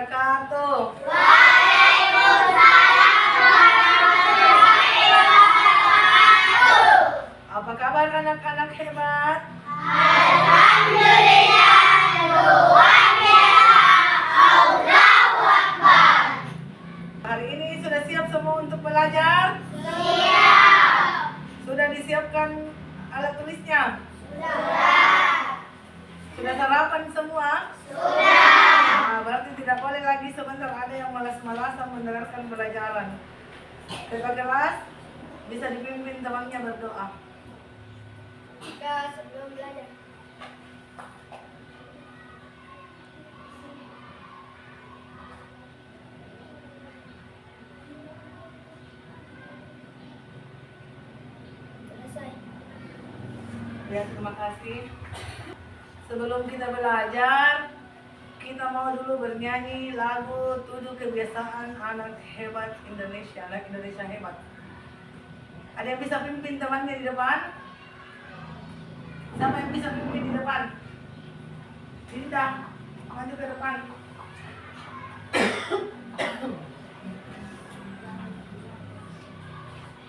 wabarakatuh. Waalaikumsalam warahmatullahi wabarakatuh. Apa kabar anak-anak hebat? Alhamdulillah, luar biasa. Allahu Akbar. Hari ini sudah siap semua untuk belajar? Siap. Sudah disiapkan alat tulisnya? Sudah. Sudah sarapan semua? Sudah. Nah, berarti tidak boleh lagi sebentar ada yang malas-malasan mendengarkan pelajaran. Ketua kelas bisa dipimpin temannya berdoa. Kita sebelum belajar. Selesai. Ya, terima kasih. Sebelum kita belajar, kita mau dulu bernyanyi lagu 7 kebiasaan anak hebat Indonesia, anak Indonesia hebat. Ada yang bisa pimpin temannya di depan? Siapa yang bisa pimpin di depan? Dinda, maju ke depan.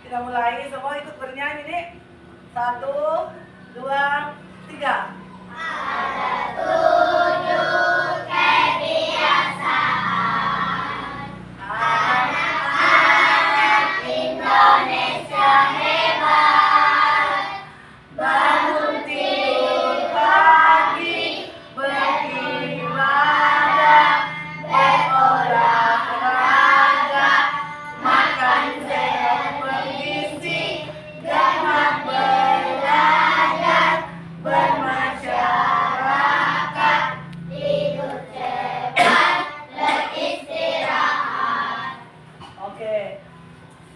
Kita mulai, semua ikut bernyanyi nih. 1, 2, 3. Tujuh kebiasaan anak-anak Indonesia hebat. Bangun tidur pagi, beribadah, berolahraga, makan sehat bergizi, gemar belajar, bermasyarakat, Tidur cepat, beristirahat. Oke.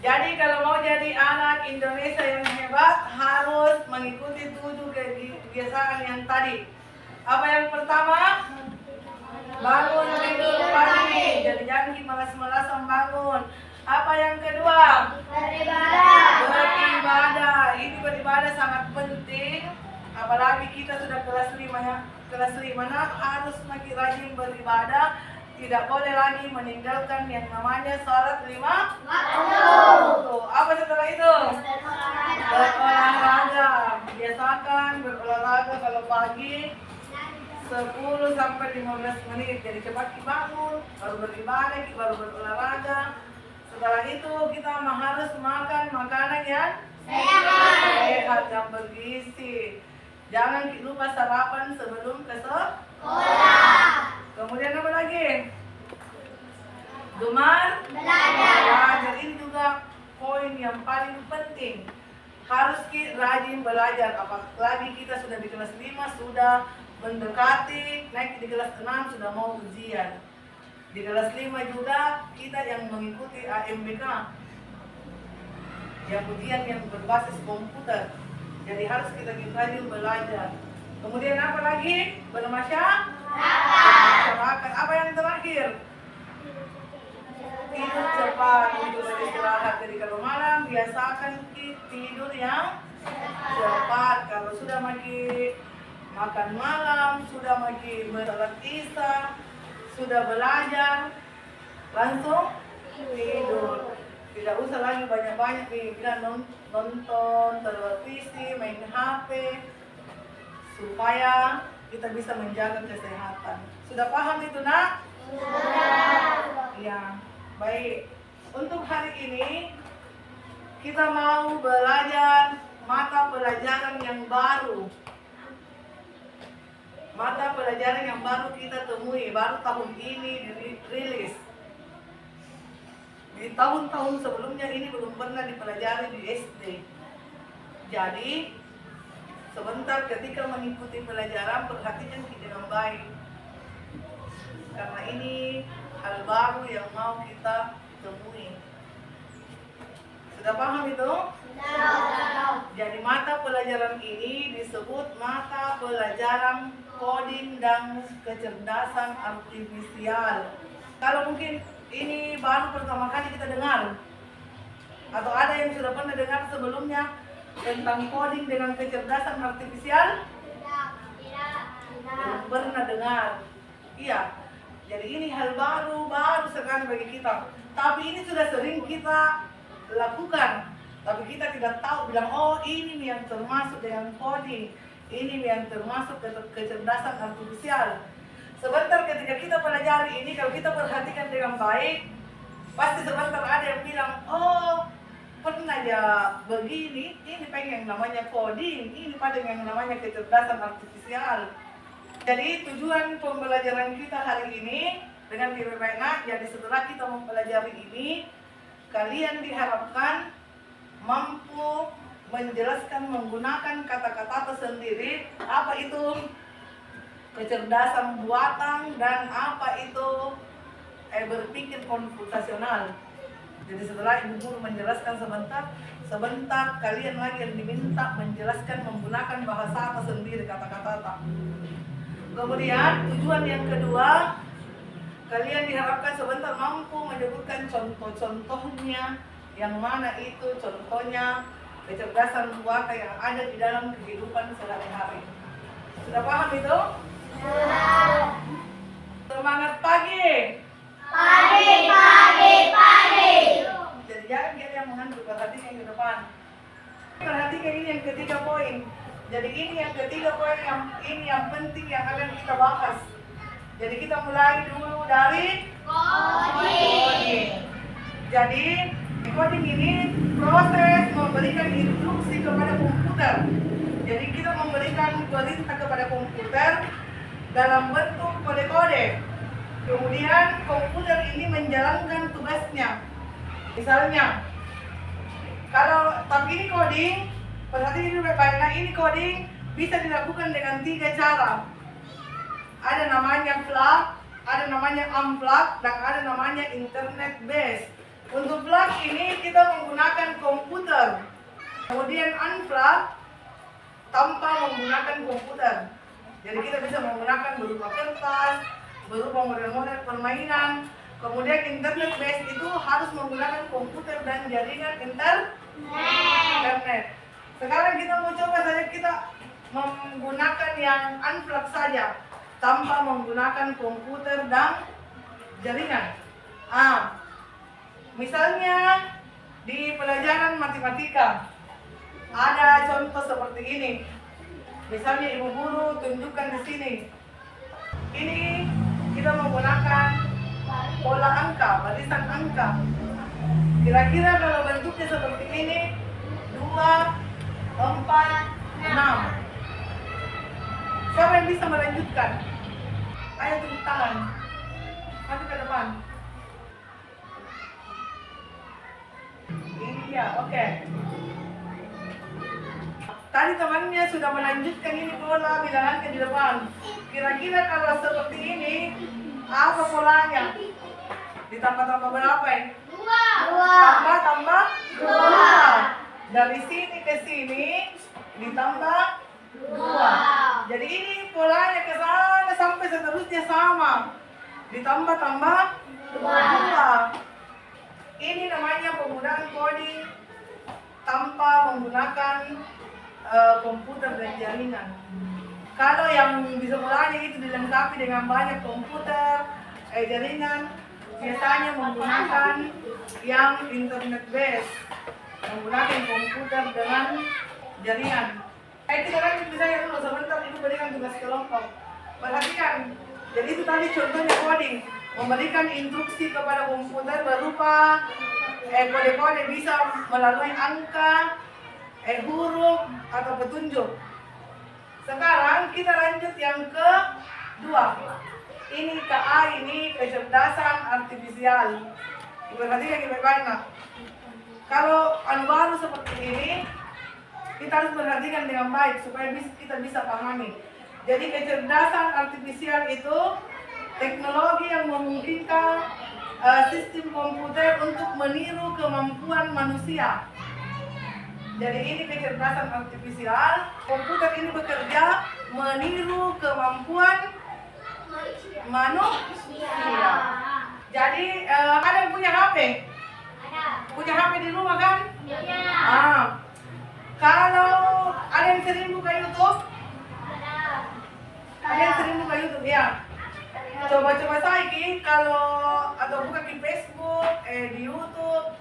Jadi kalau mau jadi anak Indonesia yang hebat harus mengikuti 7 kebiasaan yang tadi. Apa yang pertama? Bangun tidur pagi. Jadi jangan malas-malasan bangun. Apa yang kedua? Beribadah. Beribadah. Ini beribadah sangat penting. Apalagi kita sudah kelas 5 ya. Kelas 5 harus makin rajin beribadah. Tidak boleh lagi meninggalkan yang namanya sholat 5 waktu. Apa setelah itu? Berolahraga. Biasakan berolahraga kalau pagi 10 sampai 15 menit. Jadi cepat bangun, baru beribadah, baru berolahraga. Setelah itu kita harus makan makanan yang sehat dan bergizi. Jangan lupa sarapan sebelum ke sekolah. Kemudian apa lagi? Gemar belajar. Ini juga poin yang paling penting. Harus rajin belajar. Apalagi kita sudah di kelas 5, sudah mendekati, naik di kelas 6 sudah mau ujian. Di kelas 5 juga kita yang mengikuti AMBK, yang ujian yang berbasis komputer. Jadi harus kita rajin belajar. Kemudian apa lagi? Bermasyarakat. Apa yang terakhir? Tidur cepat untuk beristirahat. Jadi kalau malam biasakan tidur yang cepat. Kalau sudah makan malam, sudah bersalat isya, sudah belajar, langsung tidur. Tidak usah lagi banyak-banyak nonton televisi, main HP, supaya kita bisa menjaga kesehatan. Sudah paham itu, Nak? Sudah. Ya, baik. Untuk hari ini kita mau belajar mata pelajaran yang baru. Mata pelajaran yang baru kita temui, baru tahun ini dirilis. Di tahun-tahun sebelumnya ini belum pernah dipelajari di SD. Jadi, sebentar ketika mengikuti pelajaran, perhatikan dengan baik. Karena ini hal baru yang mau kita temui. Sudah paham itu? Sudah. Jadi mata pelajaran ini disebut mata pelajaran coding dan kecerdasan artifisial. Kalau mungkin ini baru pertama kali kita dengar, atau ada yang sudah pernah dengar sebelumnya tentang coding dengan kecerdasan artifisial? Tidak. Belum pernah dengar. Iya. Jadi ini hal baru sekali bagi kita. Tapi ini sudah sering kita lakukan. Tapi kita tidak tahu bilang, oh ini yang termasuk dengan coding. Ini yang termasuk kecerdasan artifisial. Sebentar ketika kita pelajari ini, kalau kita perhatikan dengan baik, pasti sebentar ada yang bilang, oh pernah ya begini, ini pengen yang namanya coding, ini pada yang namanya kecerdasan artifisial. Jadi tujuan pembelajaran kita hari ini dengan Baikna, jadi setelah kita mempelajari ini, kalian diharapkan mampu menjelaskan menggunakan kata-kata tersendiri, apa itu kecerdasan buatan dan apa itu berpikir komputasional. Jadi setelah ibu guru menjelaskan sebentar kalian lagi yang diminta menjelaskan menggunakan bahasa tersendiri, kata-kata. Kemudian tujuan yang kedua, kalian diharapkan sebentar mampu menyebutkan contoh-contohnya, yang mana itu contohnya kecerdasan buatan yang ada di dalam kehidupan sehari-hari. Sudah paham itu? Semangat pagi. Pagi. Jadi jangan kalian mengantuk, perhatikan ke depan. Perhatikan ini yang ketiga poin. Jadi ini yang ketiga poin yang penting yang akan kita bahas. Jadi kita mulai dulu dari coding. Jadi coding ini proses memberikan instruksi kepada komputer. Jadi kita memberikan perintah kepada komputer dalam bentuk kode-kode. Kemudian komputer ini menjalankan tugasnya. Misalnya, tapi ini coding, perhatikan ini baik-baik. Nah, ini coding bisa dilakukan dengan 3 cara. Ada namanya flag, ada namanya unflag, dan ada namanya internet base. Untuk flag ini kita menggunakan komputer. Kemudian unflag tanpa menggunakan komputer. Jadi kita bisa menggunakan berupa kertas, berupa model-model permainan. Kemudian internet base itu harus menggunakan komputer dan jaringan internet. Sekarang kita mau coba saja kita menggunakan yang unflag saja, tanpa menggunakan komputer dan jaringan. Misalnya di pelajaran matematika ada contoh seperti ini. Misalnya ibu guru tunjukkan di sini. Ini kita menggunakan pola angka, barisan angka. Kira-kira kalau bentuknya seperti ini, 2, 4, 6. Siapa yang bisa melanjutkan? Ayo tepuk tangan. Maju ke depan. Ini dia, oke. Tadi temannya sudah melanjutkan ini pola bilangan ke di depan. Kira-kira kalau seperti ini, apa polanya? Ditambah-tambah berapa ya? 2. Tambah 2. Dari sini ke sini ditambah 2. Jadi ini polanya ke sana sampai seterusnya sama. Ditambah 2. Ini namanya penggunaan coding tanpa menggunakan komputer dan jaringan. Kalau yang bisa polanya itu dilengkapi dengan banyak komputer, jaringan, biasanya menggunakan yang internet base, menggunakan komputer dengan jaringan. Kita lanjut misalnya dulu, sebentar ibu berikan tugas kelompok. Perhatikan, jadi itu tadi contohnya coding, memberikan instruksi kepada komputer berupa kode-kode bisa melalui angka, huruf atau petunjuk. Sekarang kita lanjut yang kedua. Ini KA, ini kecerdasan artifisial. Perhatikan baik-baik. Kalau baru seperti ini, kita harus perhatikan dengan baik supaya kita bisa pahami. Jadi kecerdasan artifisial itu teknologi yang memungkinkan sistem komputer untuk meniru kemampuan manusia. Jadi ini kecerdasan artifisial, komputer ini bekerja meniru kemampuan manusia. Jadi ada yang punya HP? Punya HP di rumah kan? Kalau ada yang sering buka YouTube? Ada yang sering buka YouTube ya? Coba-coba saiki kalau atau buka di Facebook, di YouTube,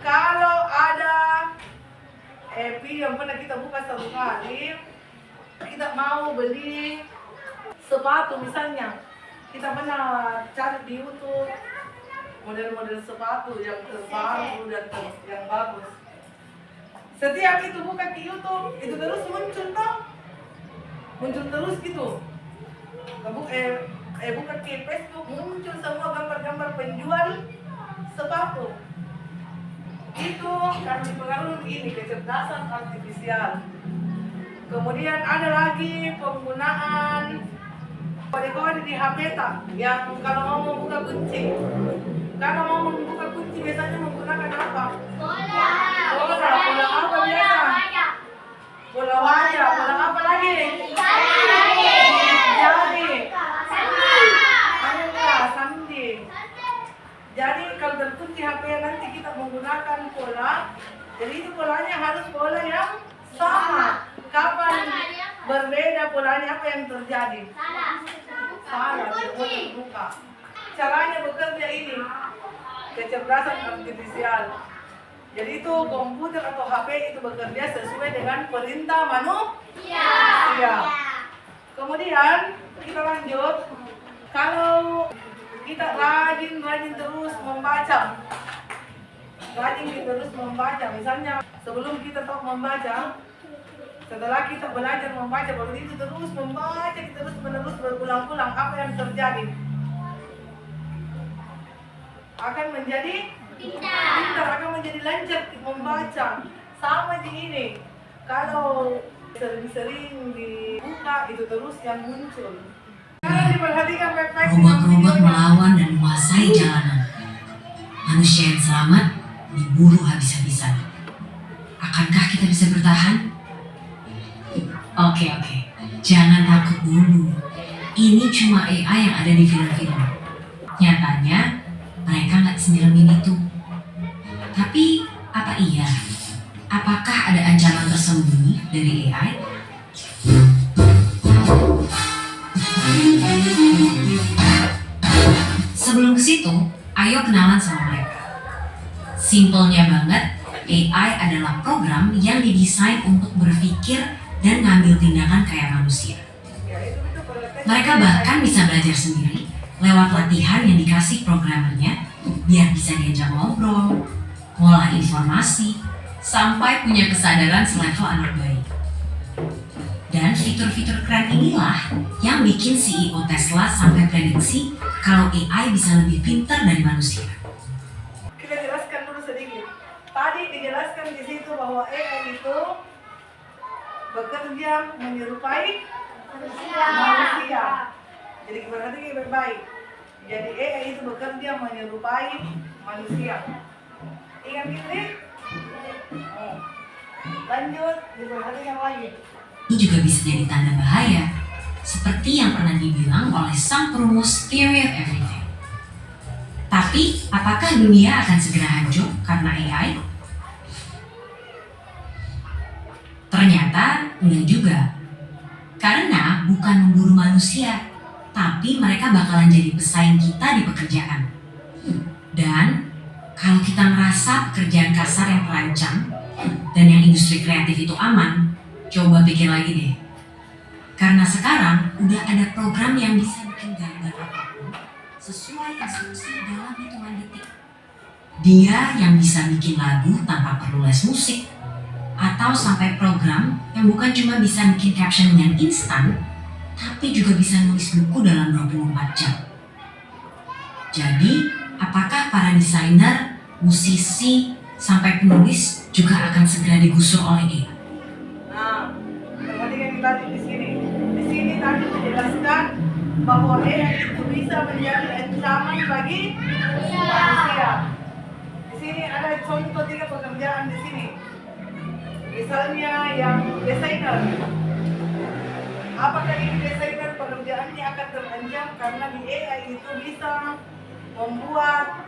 kalau ada video yang pernah kita buka satu kali, kita mau beli sepatu misalnya, kita pernah cari di YouTube model-model sepatu yang terbaru dan yang bagus. Setiap itu buka di YouTube, itu terus muncul toh, muncul terus gitu. Buka di Facebook, muncul semua gambar-gambar penjual sepatu. Itu karena dipengaruhi ini kecerdasan artifisial. Kemudian ada lagi penggunaan kode-kode di HP yang kalau mau membuka kunci. Kalau mau membuka kunci biasanya menggunakan apa? Bola. Bola apa biasa? Bola wajah. Bola apa lagi? Jari. Sandi. Jadi kalau terkunci HP nanti kita menggunakan pola. Jadi itu polanya harus pola yang sama. Kapan berbeda polanya apa yang terjadi? Salah, terbuka. Caranya bekerja ini kecerdasan artifisial. Jadi itu komputer atau HP itu bekerja sesuai dengan perintah manusia. Kemudian kita lanjut. Kalau kita rajin terus membaca, misalnya sebelum kita tahu membaca, setelah kita belajar membaca, baru itu terus membaca, terus menerus berulang-ulang, apa yang terjadi? Akan menjadi pintar, akan menjadi lancar membaca. Sama di ini, kalau sering-sering dibuka, itu terus yang muncul. Kalau diperhatikan baik-baik, robot-robot melawan dan menguasai jalanan. Manusia yang selamat diburu habis-habisan. Akankah kita bisa bertahan? Oke, jangan takut dulu. Ini cuma AI yang ada di film-film. Nyatanya, mereka nggak semiramin itu. Tapi, apa iya? Apakah ada ancaman tersembunyi dari AI? Sebelum ke situ, ayo kenalan sama mereka. Simpelnya banget, AI adalah program yang didesain untuk berpikir dan ngambil tindakan kayak manusia. Mereka bahkan bisa belajar sendiri lewat latihan yang dikasih programmernya biar bisa diajak ngobrol, ngolah informasi, sampai punya kesadaran selevel anak bayi. Dan fitur-fitur keren inilah yang bikin CEO Tesla sampai prediksi kalau AI bisa lebih pintar dari manusia. Kita jelaskan dulu sedikit. Tadi dijelaskan di situ bahwa AI itu bekerja menyerupai manusia. Jadi berarti baik-baik. Jadi AI itu bekerja menyerupai manusia. Ingat ini? Lanjut, diperhatikan lagi. Ini juga bisa jadi tanda bahaya, seperti yang pernah dibilang oleh sang perumus Theory of Everything. Tapi, apakah dunia akan segera hancur karena AI? Ternyata enggak juga. Karena bukan memburu manusia, tapi mereka bakalan jadi pesaing kita di pekerjaan. Dan kalau kita merasa pekerjaan kasar yang terancam dan yang industri kreatif itu aman, coba pikir lagi deh. Karena sekarang udah ada program yang bisa bikin gambar apapun sesuai instruksi dalam hitungan detik. Dia yang bisa bikin lagu tanpa perlu les musik, atau sampai program yang bukan cuma bisa bikin caption yang instan, tapi juga bisa nulis buku dalam 24 jam. Jadi, apakah para desainer, musisi, sampai penulis juga akan segera digusur oleh AI? Nah, perhatikan tadi di sini. Di sini tadi menjelaskan bahwa AI itu bisa menjadi ancaman bagi manusia. Di sini ada contoh 3 pekerjaan di sini. Misalnya yang desainer. Apakah ini desainer pekerjaannya akan terancam karena di AI itu bisa membuat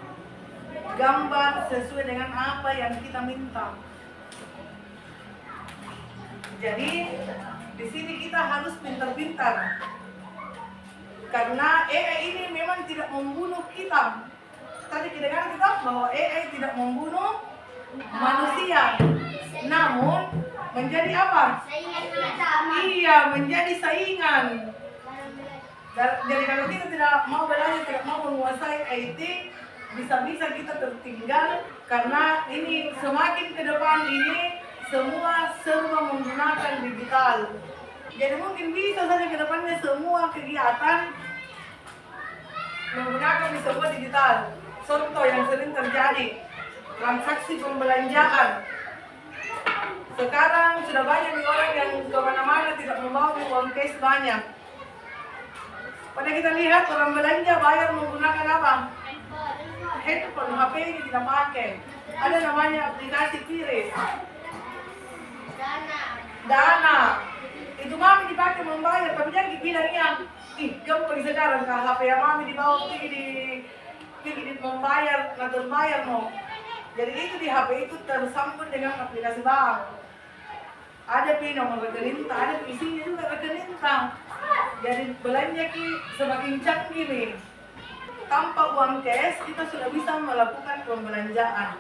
gambar sesuai dengan apa yang kita minta. Jadi di sini kita harus pintar-pintar. Karena AI ini memang tidak membunuh kita. Tadi kita dengar kita bahwa AI tidak membunuh manusia, namun menjadi apa? Saingan kita. Iya, menjadi saingan. Jadi kalau kita tidak mau belajar, tidak mau menguasai IT, bisa-bisa kita tertinggal karena ini semakin ke depan ini semua serba menggunakan digital. Jadi mungkin bisa saja ke depannya semua kegiatan menggunakan di semua digital. Contoh yang sering terjadi, transaksi pembelanjaan. Sekarang sudah banyak nih orang yang kemana-mana tidak membawa uang cash banyak. Pada kita lihat orang belanja bayar menggunakan apa? Handphone, HP ini tidak pakai. Ada namanya aplikasi Kris. Dana. Itu mami dipakai membayar, tapi jangan bilang ya, gampang sekarang kah HP yang mami dibawa pergi membayar, nggak terbayar mau. Jadi itu di HP itu tersambung dengan aplikasi bank. Ada nomor rekening, ada isinya juga rekening. Jadi belanja semakin canggih nih. Tanpa uang cash kita sudah bisa melakukan pembelanjaan.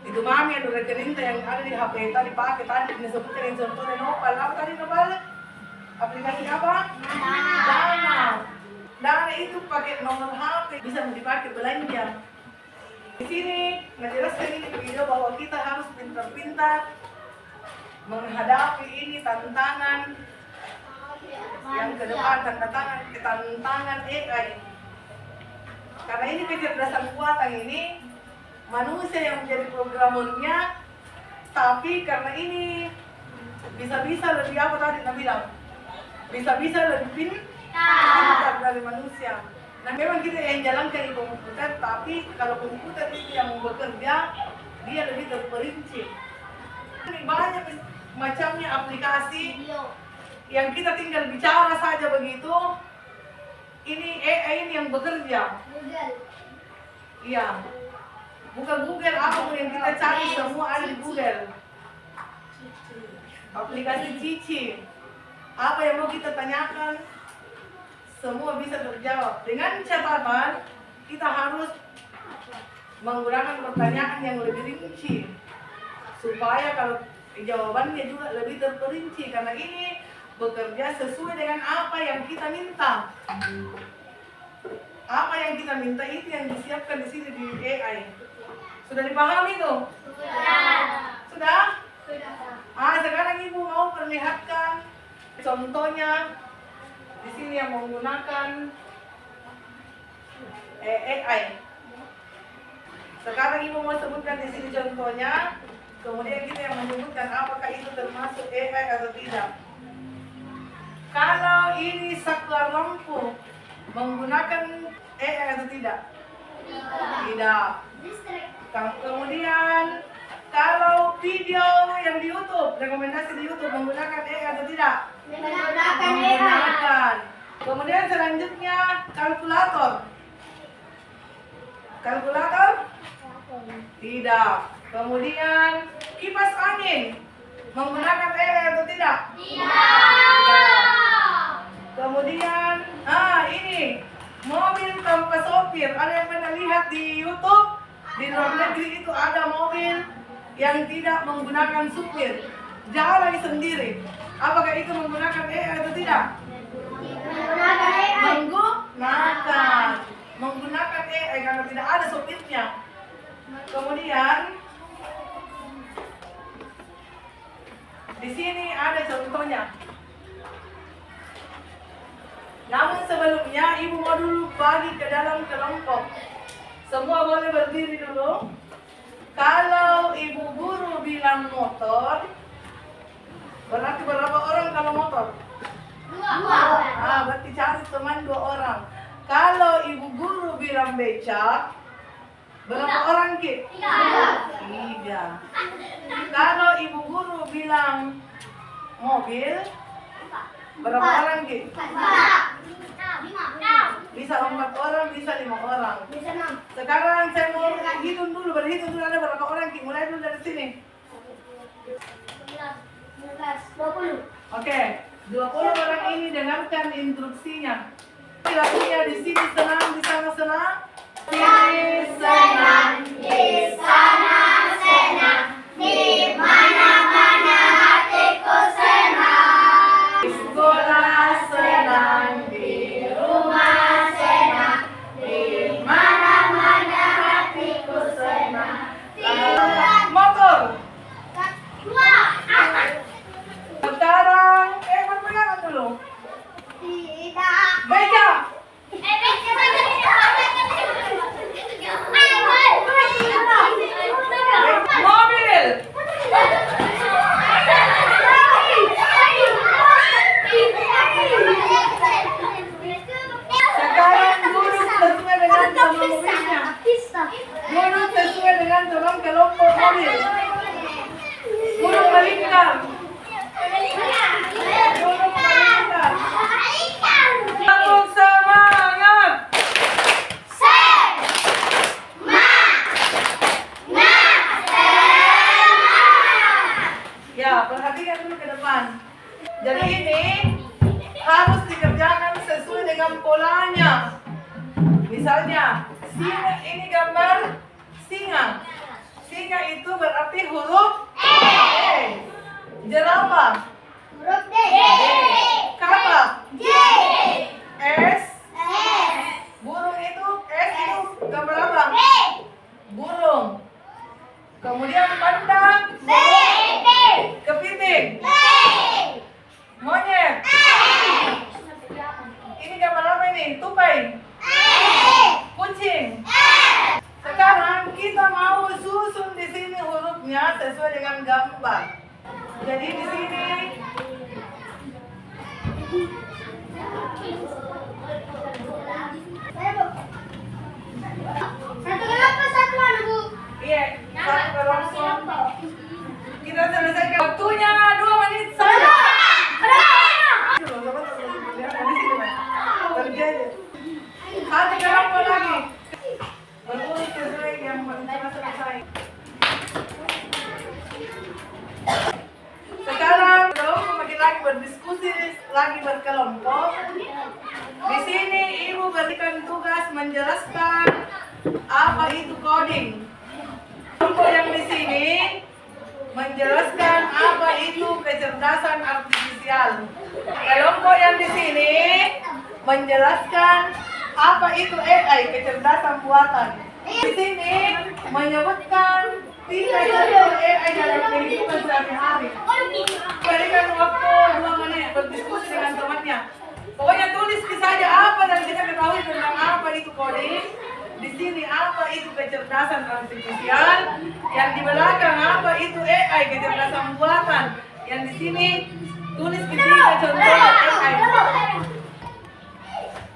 Itu mami ada rekening yang ada di HP tadi pakai tadi disebutkan yang contohnya Nopal. Apa tadi Nopal? Aplikasi apa? Dana. Dana itu pakai nomor HP bisa dipakai belanja. Di sini menjelaskan ini video bahwa kita harus pintar-pintar menghadapi ini tantangan yang ke depan, tantangan AI. Karena ini kecerdasan buatan ini manusia yang menjadi programmernya, tapi karena ini bisa-bisa lebih apa tadi Nabi bilang, bisa-bisa lebih pintar dari manusia. Nah memang kita yang jalankan di komputer, tapi kalau komputer itu yang bekerja, dia lebih terperinci. Banyak macamnya aplikasi yang kita tinggal bicara saja begitu. Ini AI ini yang bekerja. Iya. Bukan Google, apapun yang kita cari semua ada di Google. Aplikasi Cici. Apa yang mau kita tanyakan, semua bisa terjawab. Dengan catatan, kita harus menggunakan pertanyaan yang lebih rinci. Supaya kalau jawabannya juga lebih terperinci. Karena ini bekerja sesuai dengan apa yang kita minta. Apa yang kita minta itu yang disiapkan di sini di AI. Sudah dipahami tuh? Sudah? Sekarang Ibu mau perlihatkan contohnya di sini yang menggunakan AI. Sekarang Ibu mau sebutkan di sini contohnya, kemudian kita yang menyebutkan apakah itu termasuk AI atau tidak. Kalau ini saklar lampu menggunakan AI atau tidak? Tidak. Kemudian kalau video yang di YouTube, rekomendasi di YouTube menggunakan AI atau tidak? Menggunakan. Kemudian selanjutnya kalkulator. Kalkulator? Tidak. Kemudian kipas angin menggunakan AI atau tidak? Tidak. Kemudian, ini mobil tanpa sopir. Ada yang pernah lihat di YouTube? Di luar negeri itu ada mobil yang tidak menggunakan supir, jalan sendiri. Apakah itu menggunakan AI atau tidak? Menggunakan AI karena tidak ada sopirnya. Kemudian di sini ada contohnya. Namun sebelumnya Ibu mau dulu bagi ke dalam kelompok. Semua boleh berdiri dulu. Kalau Ibu guru bilang motor, berarti berapa orang kalau motor? 2. Berarti cari teman 2 orang. Kalau Ibu guru bilang becak, berapa orang Ki? 3. Kalau Ibu guru bilang mobil, berapa orang Ki? 4. Bisa 4 orang, bisa 5 orang. Bisa 6. Sekarang saya mau berhitung dulu ada berapa orang Ki? Mulai dulu dari sini. 19, 20. Oke, 20 orang ini dengarkan instruksinya. Lagunya di sini senang, di sana senang. Sini senang, Di sana senang, di mana-mana hatiku senang. di sekolah senang, di Rumah senang, di mana-mana hatiku senang. Motor. Sekarang, berpegangan dulu. tidak. Beca. Mobil. Sekarang duduk sesuai dengan nomor mobilnya. Duduk sesuai dengan nomor kelompok mobil. Duduk melingkar. Duduk melingkar. Sambung semangat. Ya, perhatikan dulu ke depan. Jadi ini harus dikerjakan sesuai dengan polanya. Misalnya, singa ini gambar singa. Singa itu berarti huruf E. Jerapah. Kapal. S. Burung itu S itu gambar apa? Burung. Kemudian panda. Kepiting. Monyet. Ini gambar apa ini? Tupai. Kucing. Sekarang kita mau susun di sini hurufnya sesuai dengan gambar. Jadi di sini iya, satu langsung. Kita selesaikan waktunya 2 menit saja. Terjadi. Satu kelompok lagi. Berurut sesuai yang telah selesai. Sekarang kelompok makin lagi berdiskusi, lagi berkelompok. Di sini ibu berikan tugas menjelaskan apa itu coding. Kelompok yang di sini menjelaskan apa itu kecerdasan artifisial. Kelompok yang di sini menjelaskan apa itu AI, kecerdasan buatan. Di sini menyebutkan 3 contoh AI dalam kehidupan sehari-hari. Berikan waktu 2 menit berdiskusi dengan temannya. Pokoknya tulis saja apa dan kita ketahui tentang apa itu coding. Di sini apa itu kecerdasan artifisial. Yang di belakang apa itu AI, kecerdasan buatan. Yang di sini tulis 3 contoh AI.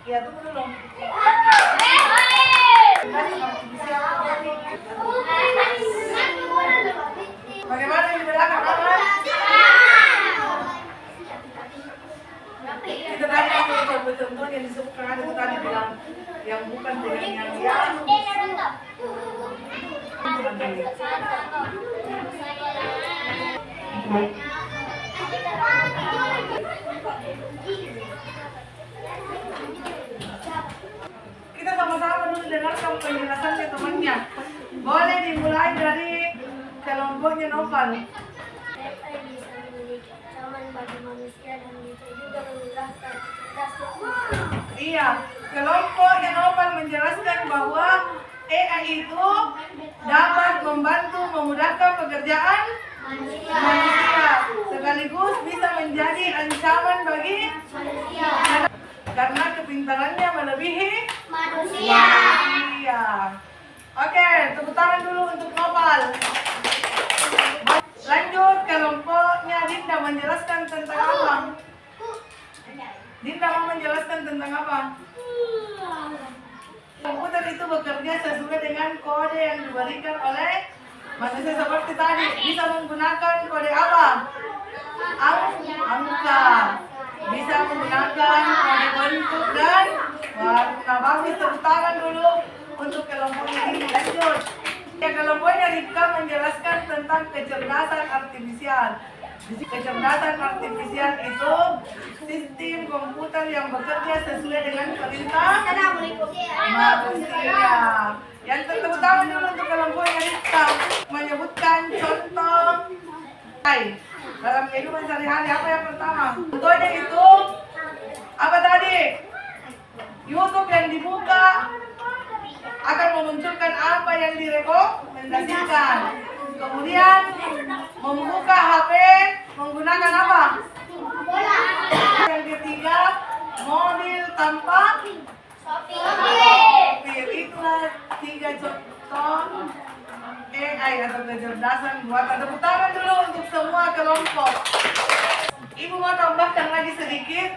Ya, tunggu dulu. Bagaimana yang di belakang aman? Kita tadi contoh yang disebutkan itu tadi bilang yang bukan dengan yang kita sama-sama dulu dengarkan penjelasan ke temannya. Boleh dimulai dari kelompoknya Noval. AI bisa memiliki ancaman bagi manusia dan bisa juga memudahkan aktivitas manusia. Iya, kelompoknya Noval menjelaskan bahwa AI itu dapat membantu memudahkan pekerjaan manusia, sekaligus bisa menjadi ancaman bagi Manusia. karena kepintarannya melebihi Manusia. manusia. Oke, tepuk tangan dulu untuk Noval. Lanjut, kelompoknya Dinda menjelaskan tentang apa? Dinda mau menjelaskan tentang apa? Komputer itu bekerja sesuai dengan kode yang diberikan oleh manusia seperti tadi. Bisa menggunakan kode apa? Angka. Bisa menggunakan kode bentuk dan warna. Bagus, tepuk tangan dulu untuk kelompoknya ini. Lanjut. Ya, kelompoknya Rika menjelaskan tentang kecerdasan artifisial. Kecerdasan artifisial itu sistem komputer yang bekerja sesuai dengan perintah Assalamualaikum. manusia. Yang terutama dulu untuk kelompok yang hitam menyebutkan contoh dalam kehidupan sehari-hari. Apa yang pertama? Contohnya itu apa tadi? YouTube yang dibuka akan memunculkan apa yang direkomendasikan. Kemudian membuka HP menggunakan apa? Yang ketiga, mobil tanpa sopir. Itulah 3 contoh AI atau kecerdasan buatan. Tepuk tangan dulu untuk semua kelompok. Ibu mau tambahkan lagi sedikit.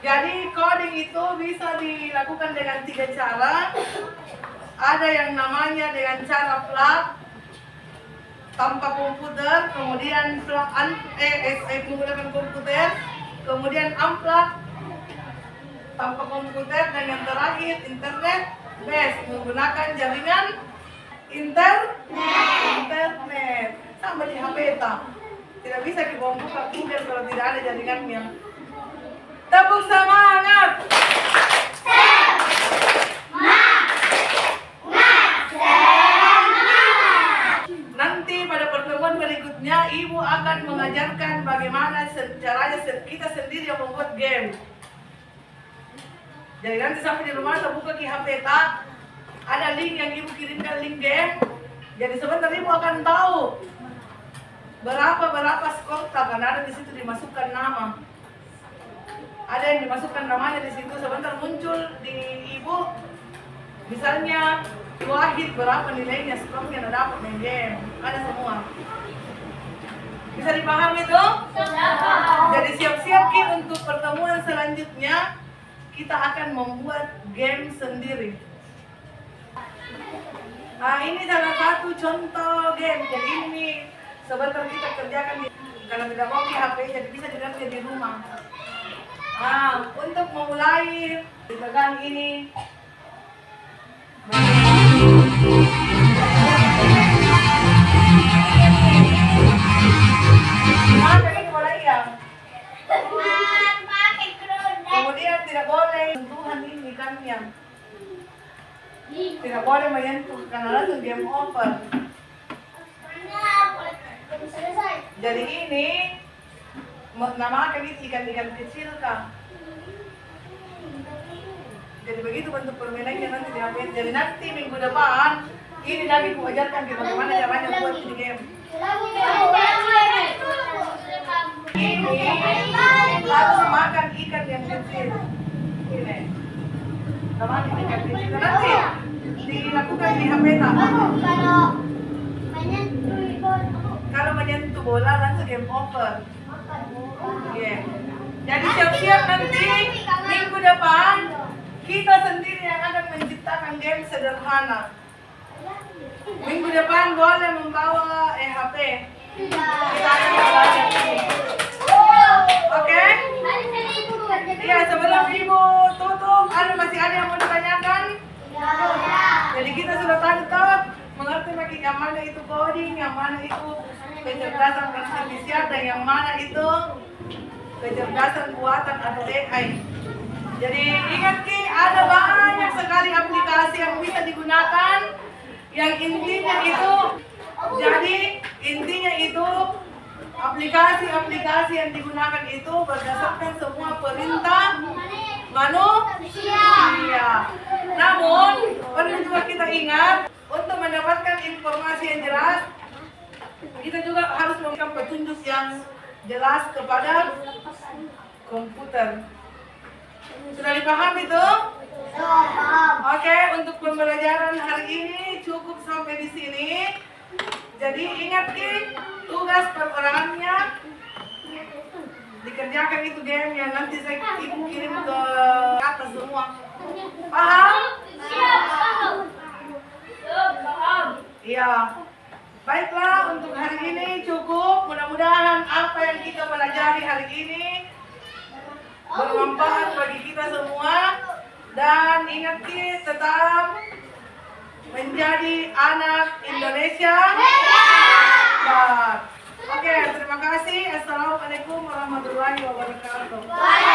Jadi coding itu bisa dilakukan dengan 3 cara. Ada yang namanya dengan cara plug tanpa komputer, kemudian plug menggunakan komputer, kemudian unplug tanpa komputer, dan yang terakhir internet based menggunakan jaringan internet. Sama di HP tidak bisa dibuka Google kalau tidak ada jaringannya. Tepuk semangat. Nanti pada pertemuan berikutnya Ibu akan mengajarkan bagaimana caranya kita sendiri yang membuat game. Jadi nanti sampai di rumah terbuka di HP ada link yang Ibu kirimkan, link game. Jadi sebentar Ibu akan tahu berapa skor karena ada di situ dimasukkan nama. Ada yang dimasukkan namanya di situ, sebentar muncul di Ibu misalnya Wahid berapa nilainya, skornya yang dapat main game, ada semua. Bisa dipahami itu? Jadi siap-siap Ki untuk pertemuan selanjutnya kita akan membuat game sendiri. Nah, ini salah satu contoh game. Jadi ini sebentar kita kerjakan kalau tidak mau di HP, jadi bisa dikerjakan di rumah. Nah, untuk memulai dipegang ini. Kemudian tidak boleh sentuhan ini kan yang tidak boleh menyentuh karena langsung game over. Jadi ini namakan ini ikan-ikan kecil kah? Jadi begitu bentuk permainannya nanti diambil. Jadi nanti minggu depan ini lagi ku ajarkan bagaimana caranya buat ini game. Ini lalu makan ikan yang kecil. Ini makan ikan kecil. Nanti dilakukan di HP kalau menyentuh bola langsung game over. Yeah. Jadi siap-siap nanti minggu depan kita sendiri yang akan menciptakan game sederhana. Minggu depan boleh membawa HP. Kita akan belajar ini. Oke? Iya, sebelum Ibu tutup, masih ada yang mau ditanyakan? Jadi kita sudah tahu mengerti lagi yang mana itu coding, yang mana itu kecerdasan artifisial, dan yang mana itu kecerdasan buatan atau AI. Jadi ingat Ki, ada banyak sekali aplikasi yang bisa digunakan. Yang intinya itu, aplikasi yang digunakan itu berdasarkan semua perintah manusia. Namun perlu juga kita ingat, untuk mendapatkan informasi yang jelas, kita juga harus memberikan petunjuk yang jelas kepada komputer. Sudah dipahami itu? Oke, untuk pembelajaran hari ini cukup sampai di sini. Jadi ingat Ki, tugas perorangannya dikerjakan itu game yang nanti saya Ibu kirim ke atas semua. Paham? Iya. Baiklah, untuk hari ini cukup. Mudah-mudahan apa yang kita pelajari hari ini bermanfaat bagi kita semua. Dan ingat Ki, tetap menjadi anak Indonesia. Oke, terima kasih. Assalamualaikum. Assalamualaikum warahmatullahi wabarakatuh. Waalaikumsalam.